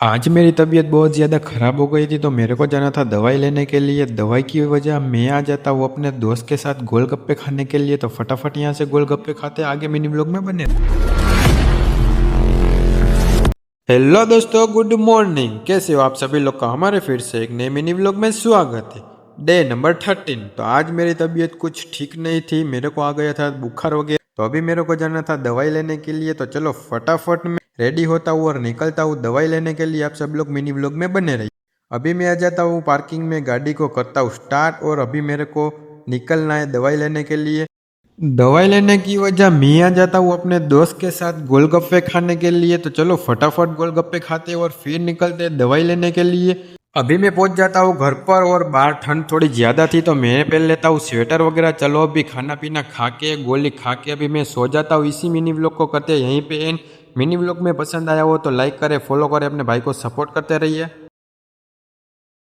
आज मेरी तबीयत बहुत ज़्यादा ख़राब हो गई थी तो मेरे को जाना था दवाई लेने के लिए। दवाई की वजह मैं आ जाता हूँ अपने दोस्त के साथ गोलगप्पे खाने के लिए, तो फटाफट यहाँ से गोलगप्पे खाते आगे मिनी ब्लॉग में बने। हेलो दोस्तों, गुड मॉर्निंग। कैसे हो आप सभी लोग का हमारे फिर से एक नए मिनी ब्लॉग में स्वागत है। Day number 13। तो आज मेरी तबीयत कुछ ठीक नहीं थी, मेरे को आ गया था बुखार वगैरह, तो अभी मेरे को जाना था दवाई लेने के लिए। तो चलो फटाफट में रेडी होता हूँ और निकलता हूँ दवाई लेने के लिए। आप सब लोग मिनी ब्लॉग में बने रहिए। अभी मैं आ जाता हूँ पार्किंग में, गाड़ी को करता हूँ स्टार्ट और अभी मेरे को निकलना है दवाई लेने के लिए। दवाई लेने की वजह मैं आ जाता हूँ अपने दोस्त के साथ गोलगप्पे खाने के लिए। तो चलो फटाफट गोलगप्पे खाते और फिर निकलते दवाई लेने के लिए। अभी मैं पहुंच जाता हूँ घर पर और बाहर ठंड थोड़ी ज़्यादा थी तो मैं पहन लेता हूँ स्वेटर वगैरह। चलो अभी खाना पीना खा के गोली खा के अभी मैं सो जाता हूँ। इसी मिनी व्लॉग को करते यहीं पे एंड। मिनी व्लॉग में पसंद आया हो तो लाइक करे, फॉलो करे, अपने भाई को सपोर्ट करते रहिए।